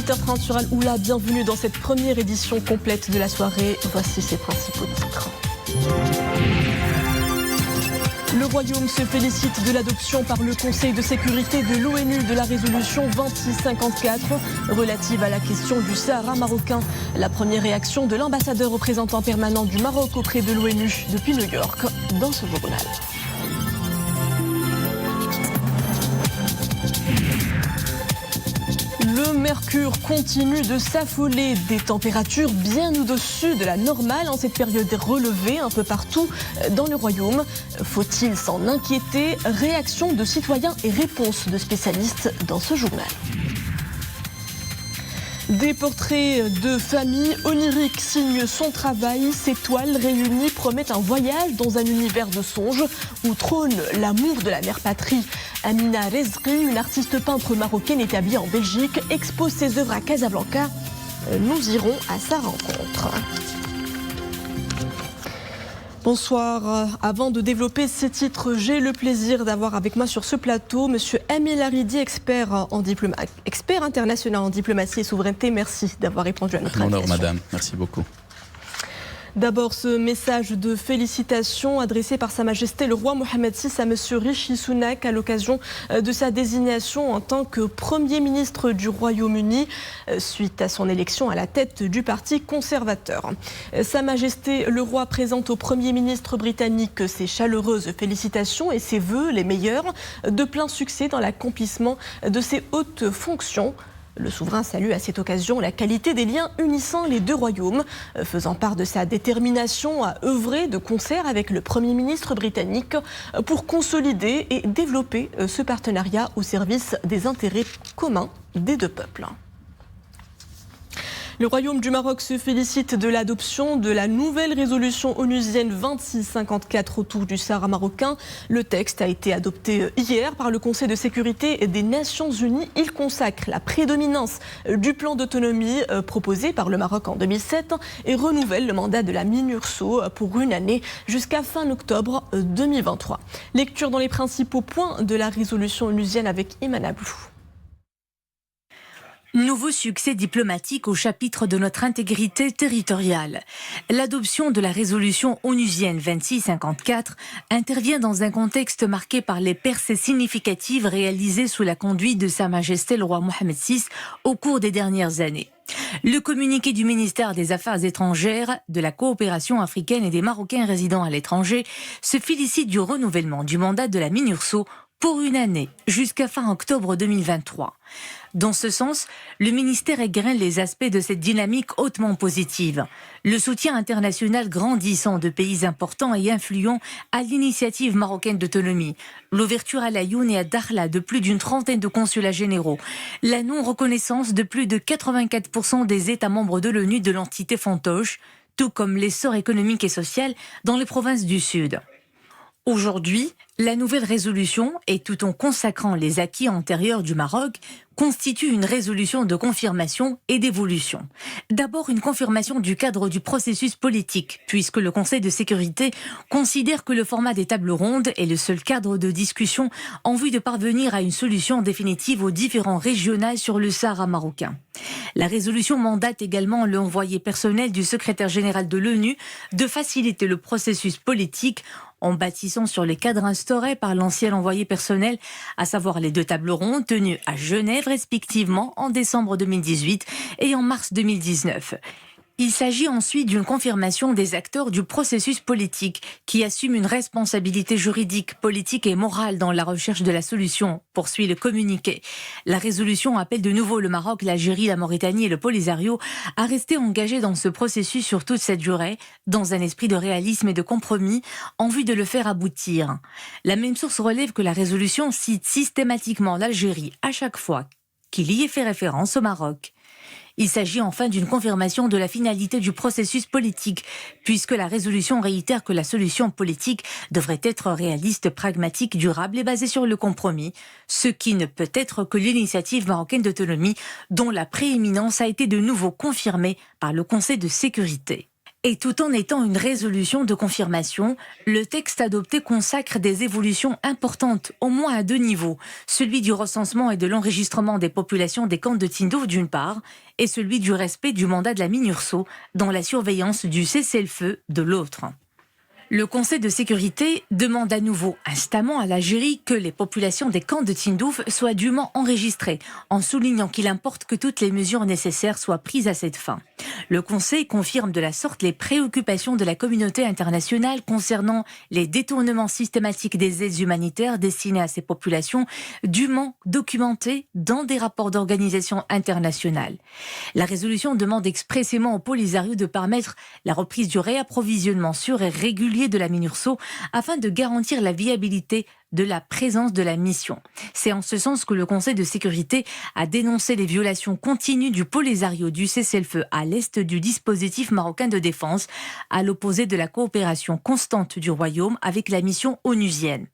18h30 sur Al-Oula, bienvenue dans cette première édition complète de la soirée. Voici ses principaux titres. Le Royaume se félicite de l'adoption par le Conseil de sécurité de l'ONU de la résolution 2654 relative à la question du Sahara marocain. La première réaction de l'ambassadeur représentant permanent du Maroc auprès de l'ONU depuis New York dans ce journal. Le mercure continue de s'affoler, des températures bien au-dessus de la normale en cette période relevée un peu partout dans le Royaume. Faut-il s'en inquiéter? Réaction de citoyens et réponses de spécialistes dans ce journal. Des portraits de famille oniriques signent son travail. Ces toiles réunies promettent un voyage dans un univers de songes où trône l'amour de la mère patrie. Amina Rezri, une artiste peintre marocaine établie en Belgique, expose ses œuvres à Casablanca. Nous irons à sa rencontre. Bonsoir. Avant de développer ces titres, j'ai le plaisir d'avoir avec moi sur ce plateau Monsieur Amil Aridi, expert international en diplomatie et souveraineté. Merci d'avoir répondu à notre invitation. Bonjour madame, merci beaucoup. D'abord, ce message de félicitations adressé par Sa Majesté le roi Mohamed VI à M. Rishi Sunak à l'occasion de sa désignation en tant que Premier ministre du Royaume-Uni suite à son élection à la tête du Parti conservateur. Sa Majesté le roi présente au Premier ministre britannique ses chaleureuses félicitations et ses vœux les meilleurs de plein succès dans l'accomplissement de ses hautes fonctions. Le souverain salue à cette occasion la qualité des liens unissant les deux royaumes, faisant part de sa détermination à œuvrer de concert avec le Premier ministre britannique pour consolider et développer ce partenariat au service des intérêts communs des deux peuples. Le Royaume du Maroc se félicite de l'adoption de la nouvelle résolution onusienne 2654 autour du Sahara marocain. Le texte a été adopté hier par le Conseil de sécurité des Nations Unies. Il consacre la prédominance du plan d'autonomie proposé par le Maroc en 2007 et renouvelle le mandat de la MINURSO pour une année jusqu'à fin octobre 2023. Lecture dans les principaux points de la résolution onusienne avec Iman Ablou. Nouveau succès diplomatique au chapitre de notre intégrité territoriale. L'adoption de la résolution onusienne 2654 intervient dans un contexte marqué par les percées significatives réalisées sous la conduite de Sa Majesté le roi Mohamed VI au cours des dernières années. Le communiqué du ministère des Affaires étrangères, de la coopération africaine et des Marocains résidant à l'étranger se félicite du renouvellement du mandat de la MINURSO pour une année, jusqu'à fin octobre 2023. Dans ce sens, le ministère égrène les aspects de cette dynamique hautement positive. Le soutien international grandissant de pays importants et influents à l'initiative marocaine d'autonomie, l'ouverture à l'Aïoun et à Dakhla de plus d'une trentaine de consulats généraux, la non-reconnaissance de plus de 84% des États membres de l'ONU de l'entité fantoche, tout comme l'essor économique et social dans les provinces du Sud. Aujourd'hui, la nouvelle résolution, et tout en consacrant les acquis antérieurs du Maroc, constitue une résolution de confirmation et d'évolution. D'abord, une confirmation du cadre du processus politique, puisque le Conseil de sécurité considère que le format des tables rondes est le seul cadre de discussion en vue de parvenir à une solution définitive aux différends régionaux sur le Sahara marocain. La résolution mandate également l'envoyé personnel du secrétaire général de l'ONU de faciliter le processus politique en bâtissant sur les cadres instaurés par l'ancien envoyé personnel, à savoir les deux tables rondes tenues à Genève respectivement en décembre 2018 et en mars 2019. Il s'agit ensuite d'une confirmation des acteurs du processus politique qui assument une responsabilité juridique, politique et morale dans la recherche de la solution, poursuit le communiqué. La résolution appelle de nouveau le Maroc, l'Algérie, la Mauritanie et le Polisario à rester engagés dans ce processus sur toute cette durée, dans un esprit de réalisme et de compromis, en vue de le faire aboutir. La même source relève que la résolution cite systématiquement l'Algérie à chaque fois qu'il y est fait référence au Maroc. Il s'agit enfin d'une confirmation de la finalité du processus politique, puisque la résolution réitère que la solution politique devrait être réaliste, pragmatique, durable et basée sur le compromis, ce qui ne peut être que l'initiative marocaine d'autonomie, dont la prééminence a été de nouveau confirmée par le Conseil de sécurité. Et tout en étant une résolution de confirmation, le texte adopté consacre des évolutions importantes, au moins à 2 niveaux. Celui du recensement et de l'enregistrement des populations des camps de Tindouf d'une part, et celui du respect du mandat de la MINURSO dans la surveillance du cessez-le-feu de l'autre. Le Conseil de sécurité demande à nouveau instamment à l'Algérie que les populations des camps de Tindouf soient dûment enregistrées, en soulignant qu'il importe que toutes les mesures nécessaires soient prises à cette fin. Le Conseil confirme de la sorte les préoccupations de la communauté internationale concernant les détournements systématiques des aides humanitaires destinées à ces populations, dûment documentées dans des rapports d'organisations internationales. La résolution demande expressément au Polisario de permettre la reprise du réapprovisionnement sûr et régulier de la MINURSO afin de garantir la viabilité de la présence de la mission. C'est en ce sens que le Conseil de sécurité a dénoncé les violations continues du Polisario du cessez-le-feu à l'est du dispositif marocain de défense, à l'opposé de la coopération constante du Royaume avec la mission onusienne.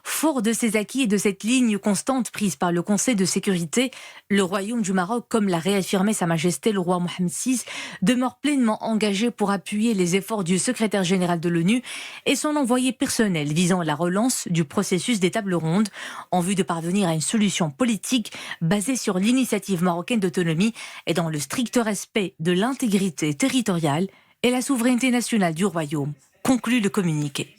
Fort de ces acquis et de cette ligne constante prise par le Conseil de sécurité, le Royaume du Maroc, comme l'a réaffirmé Sa Majesté le roi Mohammed VI, demeure pleinement engagé pour appuyer les efforts du secrétaire général de l'ONU et son envoyé personnel visant la relance du processus des tables rondes en vue de parvenir à une solution politique basée sur l'initiative marocaine d'autonomie et dans le strict respect de l'intégrité territoriale et la souveraineté nationale du Royaume, conclut le communiqué.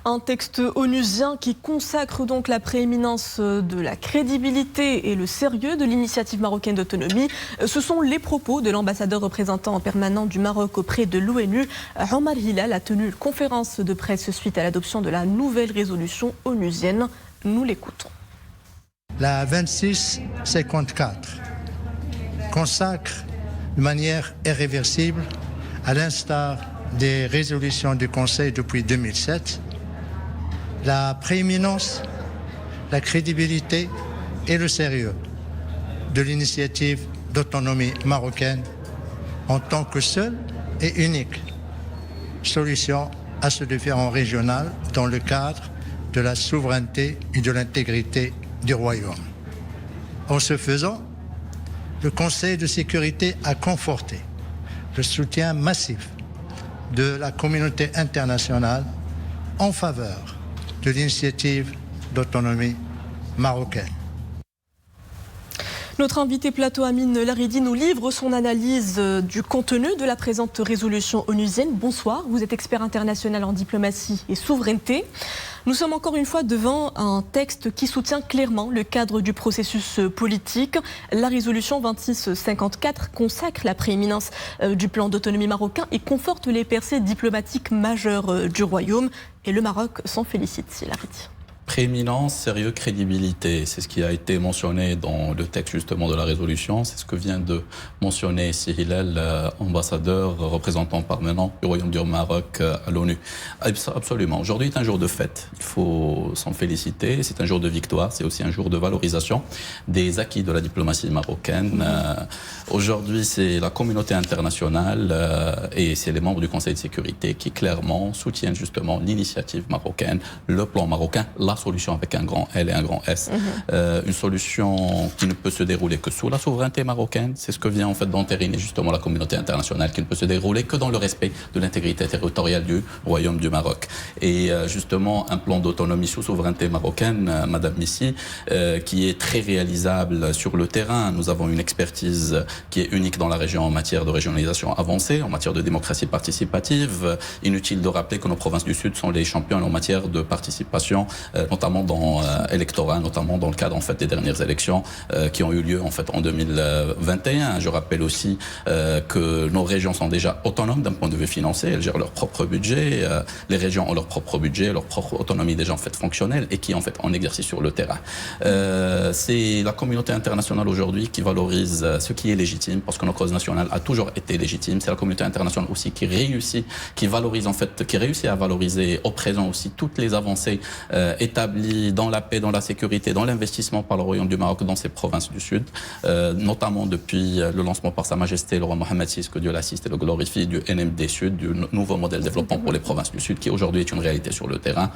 Un texte onusien qui consacre donc la prééminence de la crédibilité et le sérieux de l'initiative marocaine d'autonomie. Ce sont les propos de l'ambassadeur représentant en permanent du Maroc auprès de l'ONU. Omar Hilal a tenu une conférence de presse suite à l'adoption de la nouvelle résolution onusienne. Nous l'écoutons. La 2654 consacre de manière irréversible, à l'instar des résolutions du Conseil depuis 2007, la prééminence, la crédibilité et le sérieux de l'initiative d'autonomie marocaine en tant que seule et unique solution à ce défi régional dans le cadre de la souveraineté et de l'intégrité du Royaume. En ce faisant, le Conseil de sécurité a conforté le soutien massif de la communauté internationale en faveur de l'initiative d'autonomie marocaine. Notre invité plateau Amine Laridi nous livre son analyse du contenu de la présente résolution onusienne. Bonsoir, vous êtes expert international en diplomatie et souveraineté. Nous sommes encore une fois devant un texte qui soutient clairement le cadre du processus politique. La résolution 2654 consacre la prééminence du plan d'autonomie marocain et conforte les percées diplomatiques majeures du Royaume. Et le Maroc s'en félicite, Laridi. Prééminence, sérieux, crédibilité, c'est ce qui a été mentionné dans le texte justement de la résolution, c'est ce que vient de mentionner Hilal, ambassadeur, représentant permanent du Royaume du Maroc à l'ONU. Absolument, aujourd'hui est un jour de fête, il faut s'en féliciter, c'est un jour de victoire, c'est aussi un jour de valorisation des acquis de la diplomatie marocaine. Aujourd'hui, c'est la communauté internationale et c'est les membres du Conseil de sécurité qui clairement soutiennent justement l'initiative marocaine, le plan marocain, la solution avec un grand L et un grand S. Une solution qui ne peut se dérouler que sous la souveraineté marocaine. C'est ce que vient en fait d'entériner justement la communauté internationale, qui ne peut se dérouler que dans le respect de l'intégrité territoriale du Royaume du Maroc. Et justement, un plan d'autonomie sous souveraineté marocaine, Madame Missi, qui est très réalisable sur le terrain. Nous avons une expertise qui est unique dans la région en matière de régionalisation avancée, en matière de démocratie participative. Inutile de rappeler que nos provinces du Sud sont les champions en matière de participation, notamment dans électorat, notamment dans le cadre en fait des dernières élections qui ont eu lieu en fait en 2021. Je rappelle aussi que nos régions sont déjà autonomes d'un point de vue financier, elles gèrent leur propre budget, les régions ont leur propre budget, leur propre autonomie déjà en fait fonctionnelle et qui en fait en exercice sur le terrain. C'est la communauté internationale aujourd'hui qui valorise ce qui est légitime, parce que notre cause nationale a toujours été légitime. C'est la communauté internationale aussi qui réussit à valoriser au présent aussi toutes les avancées et établi dans la paix, dans la sécurité, dans l'investissement par le Royaume du Maroc dans ses provinces du Sud, notamment depuis le lancement par Sa Majesté le roi Mohammed VI, que Dieu l'assiste et le glorifie, du NMD Sud, du nouveau modèle de développement pour les provinces du Sud, qui aujourd'hui est une réalité sur le terrain.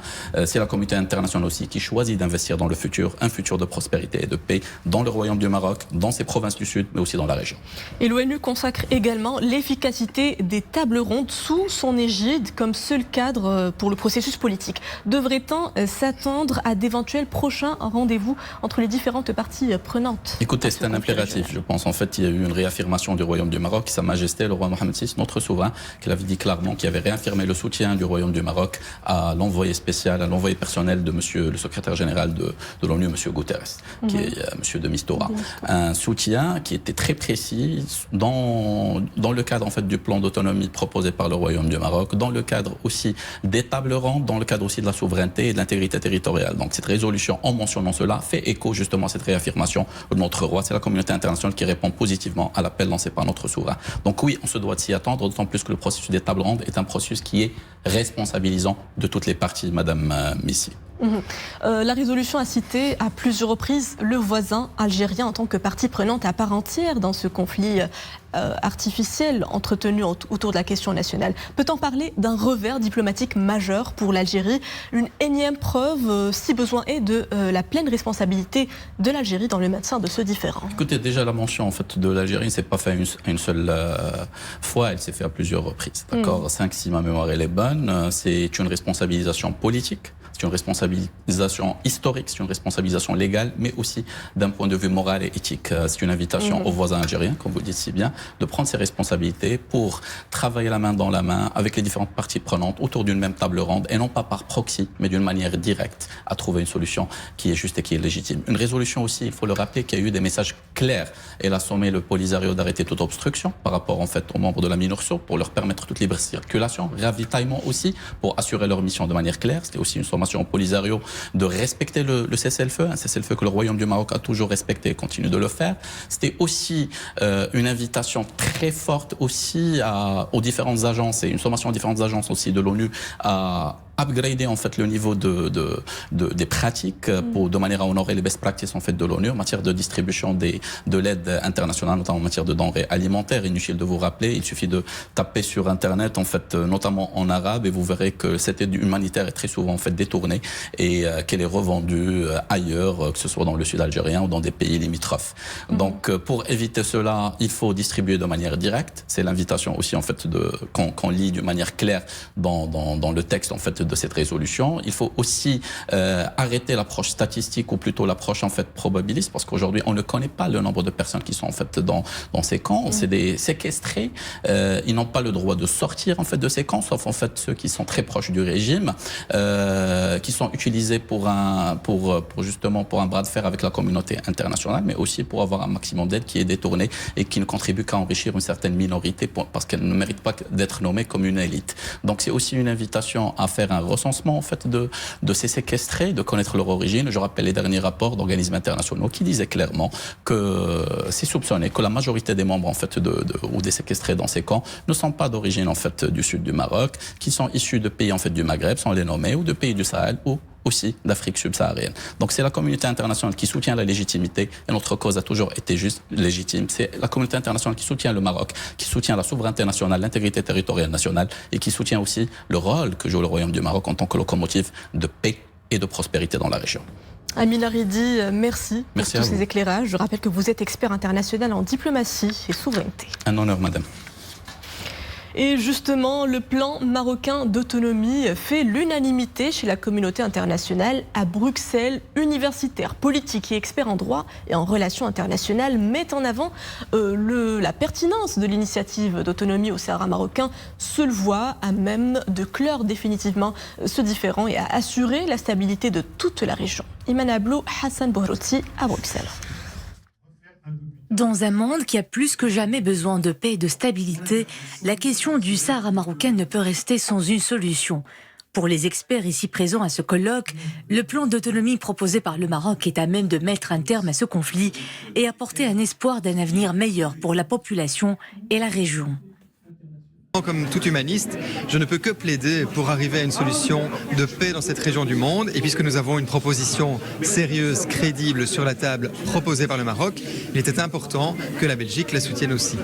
C'est la communauté internationale aussi qui choisit d'investir dans le futur, un futur de prospérité et de paix dans le Royaume du Maroc, dans ses provinces du Sud, mais aussi dans la région. Et l'ONU consacre également l'efficacité des tables rondes sous son égide comme seul cadre pour le processus politique. Devrait-on s'attendre à d'éventuels prochains rendez-vous entre les différentes parties prenantes? Écoutez, c'est un impératif, je pense. En fait, il y a eu une réaffirmation du Royaume du Maroc, Sa Majesté le roi Mohammed VI, notre souverain, qui l'avait dit clairement, qui avait réaffirmé le soutien du Royaume du Maroc à l'envoyé spécial, à l'envoyé personnel de monsieur le secrétaire général de l'ONU, monsieur Guterres, qui est monsieur de Mistura. Un soutien qui était très précis dans le cadre en fait du plan d'autonomie proposé par le Royaume du Maroc, dans le cadre aussi des tables rondes, dans le cadre aussi de la souveraineté et de l'intégrité territoriale. Donc cette résolution, en mentionnant cela, fait écho justement à cette réaffirmation de notre roi. C'est la communauté internationale qui répond positivement à l'appel lancé par notre souverain. Donc oui, on se doit de s'y attendre, d'autant plus que le processus des tables rondes est un processus qui est responsabilisant de toutes les parties, Madame Missi. La résolution a cité à plusieurs reprises le voisin algérien en tant que partie prenante à part entière dans ce conflit artificiel entretenu autour de la question nationale. Peut-on parler d'un revers diplomatique majeur pour l'Algérie, une énième preuve, si besoin est, de la pleine responsabilité de l'Algérie dans le maintien de ce différend? Écoutez, déjà la mention en fait de l'Algérie ne s'est pas faite une seule fois, elle s'est faite à plusieurs reprises. D'accord, 5, si ma mémoire elle est bonne, c'est une responsabilisation politique. C'est une responsabilisation historique, c'est une responsabilisation légale, mais aussi d'un point de vue moral et éthique. C'est une invitation aux voisins algériens, comme vous dites si bien, de prendre ses responsabilités pour travailler la main dans la main avec les différentes parties prenantes autour d'une même table ronde, et non pas par proxy, mais d'une manière directe à trouver une solution qui est juste et qui est légitime. Une résolution aussi, il faut le rappeler, qu'il y a eu des messages clairs. Elle a sommé le Polisario d'arrêter toute obstruction par rapport en fait aux membres de la MINURSO pour leur permettre toute libre circulation, ravitaillement aussi pour assurer leur mission de manière claire. C'était aussi une sommation au Polisario de respecter le cessez-le-feu, un cessez-le-feu que le Royaume du Maroc a toujours respecté et continue de le faire. C'était aussi une invitation très forte aussi aux différentes agences et une sommation aux différentes agences aussi de l'ONU à upgrader en fait le niveau des pratiques de manière à honorer les best practices en fait de l'ONU en matière de distribution de l'aide internationale, notamment en matière de denrées alimentaires. Inutile de vous rappeler, il suffit de taper sur internet en fait, notamment en arabe, et vous verrez que cette aide humanitaire est très souvent en fait détournée et qu'elle est revendue ailleurs, que ce soit dans le sud algérien ou dans des pays limitrophes. Donc pour éviter cela, il faut distribuer de manière directe. C'est l'invitation aussi en fait qu'on lit d'une manière claire dans le texte en fait de cette résolution. Il faut aussi arrêter l'approche statistique, ou plutôt l'approche en fait probabiliste, parce qu'aujourd'hui on ne connaît pas le nombre de personnes qui sont en fait dans ces camps. C'est des séquestrés. Ils n'ont pas le droit de sortir en fait de ces camps, sauf en fait ceux qui sont très proches du régime, qui sont utilisés pour justement pour un bras de fer avec la communauté internationale, mais aussi pour avoir un maximum d'aide qui est détournée et qui ne contribue qu'à enrichir une certaine minorité parce qu'elle ne mérite pas d'être nommée comme une élite. Donc c'est aussi une invitation à faire un recensement en fait de ces séquestrés, de connaître leur origine. Je rappelle les derniers rapports d'organismes internationaux qui disaient clairement que c'est soupçonné que la majorité des membres en fait ou des séquestrés dans ces camps ne sont pas d'origine en fait du sud du Maroc, qui sont issus de pays en fait du Maghreb, sans les nommer, ou de pays du Sahel, ou aussi d'Afrique subsaharienne. Donc c'est la communauté internationale qui soutient la légitimité, et notre cause a toujours été juste légitime. C'est la communauté internationale qui soutient le Maroc, qui soutient la souveraineté nationale, l'intégrité territoriale nationale, et qui soutient aussi le rôle que joue le Royaume du Maroc en tant que locomotive de paix et de prospérité dans la région. Amin Laridi, merci pour tous ces éclairages. Je rappelle que vous êtes expert international en diplomatie et souveraineté. Un honneur, madame. Et justement, le plan marocain d'autonomie fait l'unanimité chez la communauté internationale. À Bruxelles, universitaires, politiques et experts en droit et en relations internationales mettent en avant la pertinence de l'initiative d'autonomie au Sahara marocain, seule voie à même de clore définitivement ce différend et à assurer la stabilité de toute la région. Iman Ablou, Hassan Bouhrouti à Bruxelles. Dans un monde qui a plus que jamais besoin de paix et de stabilité, la question du Sahara marocain ne peut rester sans une solution. Pour les experts ici présents à ce colloque, le plan d'autonomie proposé par le Maroc est à même de mettre un terme à ce conflit et apporter un espoir d'un avenir meilleur pour la population et la région. Comme tout humaniste, je ne peux que plaider pour arriver à une solution de paix dans cette région du monde. Et puisque nous avons une proposition sérieuse, crédible sur la table proposée par le Maroc, il était important que la Belgique la soutienne aussi.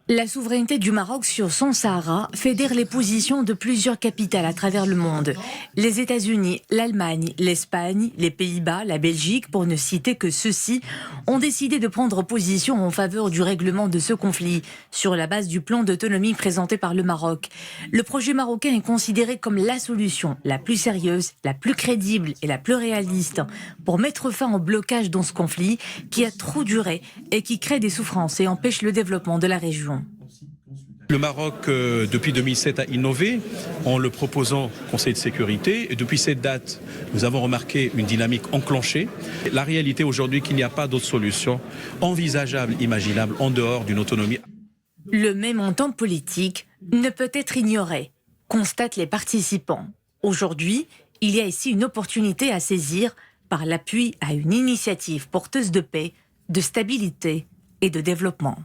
La souveraineté du Maroc sur son Sahara fédère les positions de plusieurs capitales à travers le monde. Les États-Unis, l'Allemagne, l'Espagne, les Pays-Bas, la Belgique, pour ne citer que ceux-ci, ont décidé de prendre position en faveur du règlement de ce conflit, sur la base du plan d'autonomie présenté par le Maroc. Le projet marocain est considéré comme la solution la plus sérieuse, la plus crédible et la plus réaliste pour mettre fin au blocage dans ce conflit qui a trop duré et qui crée des souffrances et empêche le développement de la région. Le Maroc, depuis 2007, a innové en le proposant au Conseil de sécurité. Et depuis cette date, nous avons remarqué une dynamique enclenchée. La réalité aujourd'hui, qu'il n'y a pas d'autre solution envisageable, imaginable, en dehors d'une autonomie. Le même montant politique ne peut être ignoré, constatent les participants. Aujourd'hui, il y a ici une opportunité à saisir par l'appui à une initiative porteuse de paix, de stabilité et de développement.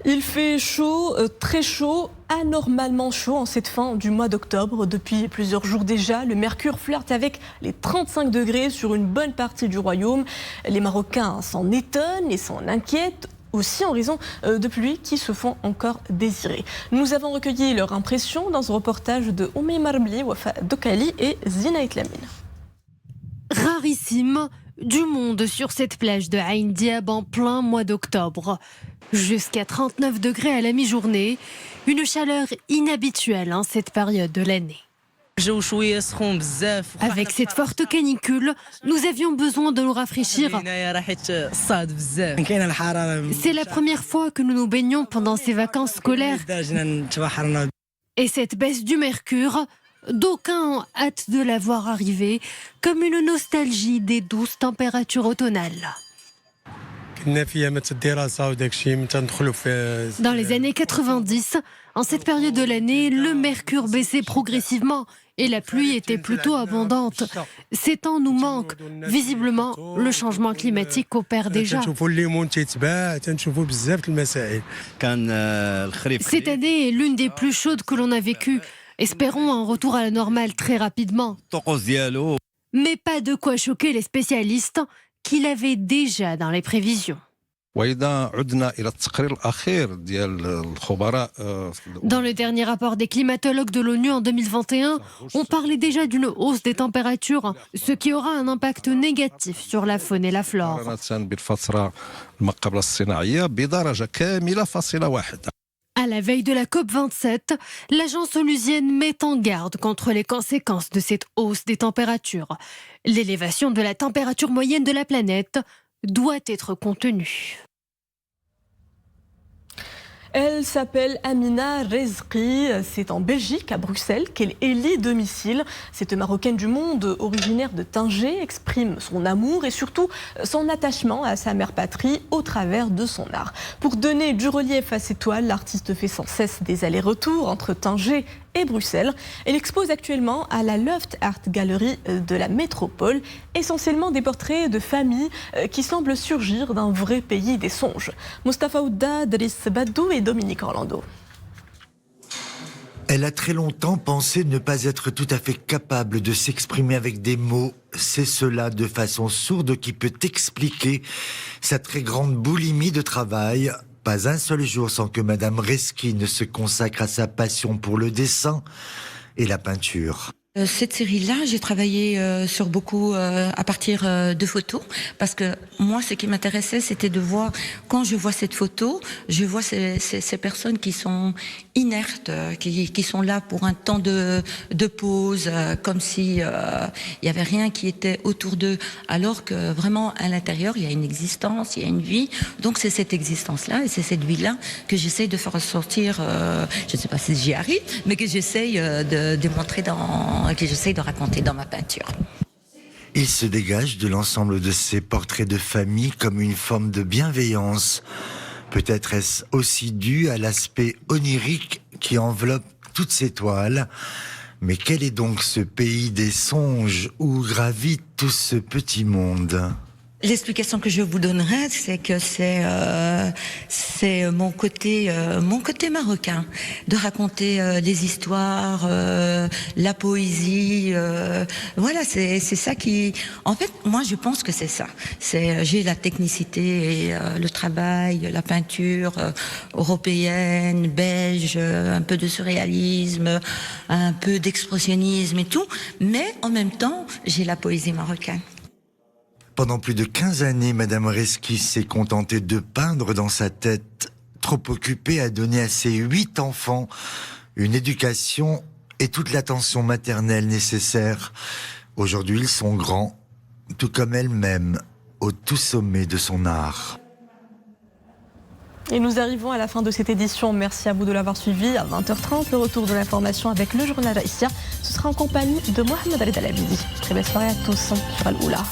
Il fait chaud, très chaud, anormalement chaud en cette fin du mois d'octobre. Depuis plusieurs jours déjà, le mercure flirte avec les 35 degrés sur une bonne partie du royaume. Les Marocains s'en étonnent et s'en inquiètent, aussi en raison de pluies qui se font encore désirer. Nous avons recueilli leur impression dans un reportage de Oumé Marbli, Wafa Dokali et Zina Itlamine. Rarissime, du monde sur cette plage de Ain Diab en plein mois d'octobre. Jusqu'à 39 degrés à la mi-journée, une chaleur inhabituelle en cette période de l'année. Avec cette forte canicule, nous avions besoin de nous rafraîchir. C'est la première fois que nous nous baignons pendant ces vacances scolaires. Et cette baisse du mercure, d'aucuns ont hâte de la voir arriver, comme une nostalgie des douces températures automnales. Dans les années 90, en cette période de l'année, le mercure baissait progressivement et la pluie était plutôt abondante. Ces temps nous manquent. Visiblement, le changement climatique opère déjà. Cette année est l'une des plus chaudes que l'on a vécues. Espérons un retour à la normale très rapidement. Mais pas de quoi choquer les spécialistes qui l'avait déjà dans les prévisions. Dans le dernier rapport des climatologues de l'ONU en 2021, on parlait déjà d'une hausse des températures, ce qui aura un impact négatif sur la faune et la flore. À la veille de la COP27, l'agence onusienne met en garde contre les conséquences de cette hausse des températures. L'élévation de la température moyenne de la planète doit être contenue. Elle s'appelle Amina Rezqi, c'est en Belgique, à Bruxelles, qu'elle élit domicile. Cette Marocaine du monde, originaire de Tanger, exprime son amour et surtout son attachement à sa mère patrie au travers de son art. Pour donner du relief à ses toiles, l'artiste fait sans cesse des allers-retours entre Tanger et Bruxelles. Elle expose actuellement à la Loft Art Gallery de la métropole, essentiellement des portraits de familles qui semblent surgir d'un vrai pays des songes. Mostafa Ouda, Driss Badou et Dominique Orlando. Elle a très longtemps pensé ne pas être tout à fait capable de s'exprimer avec des mots. C'est cela, de façon sourde, qui peut expliquer sa très grande boulimie de travail. Pas un seul jour sans que Madame Rezqi ne se consacre à sa passion pour le dessin et la peinture. Cette série-là, j'ai travaillé sur beaucoup à partir de photos, parce que moi, ce qui m'intéressait, c'était de voir, quand je vois cette photo, je vois ces personnes qui sont inertes, qui sont là pour un temps de pause, comme si il y avait rien qui était autour d'eux, alors que vraiment à l'intérieur, il y a une existence, il y a une vie. Donc c'est cette existence-là et c'est cette vie-là que j'essaye de faire ressortir. Je ne sais pas si j'y arrive, mais que j'essaye de montrer que j'essaye de raconter dans ma peinture. Il se dégage de l'ensemble de ces portraits de famille comme une forme de bienveillance. Peut-être est-ce aussi dû à l'aspect onirique qui enveloppe toutes ces toiles. Mais quel est donc ce pays des songes où gravite tout ce petit monde ? L'explication que je vous donnerai, c'est que c'est mon côté marocain, de raconter des histoires, la poésie. Voilà, c'est ça qui. En fait, moi, je pense que c'est ça. J'ai la technicité et le travail, la peinture européenne, belge, un peu de surréalisme, un peu d'expressionnisme et tout, mais en même temps, j'ai la poésie marocaine. Pendant plus de 15 années, Madame Reski s'est contentée de peindre dans sa tête, trop occupée à donner à ses 8 enfants une éducation et toute l'attention maternelle nécessaire. Aujourd'hui, ils sont grands, tout comme elle-même, au tout sommet de son art. Et nous arrivons à la fin de cette édition. Merci à vous de l'avoir suivi. À 20h30, le retour de l'information avec le journal Aïssia. Ce sera en compagnie de Mohamed Ali Dalabidi. Très belle soirée à tous sur Al-Oula.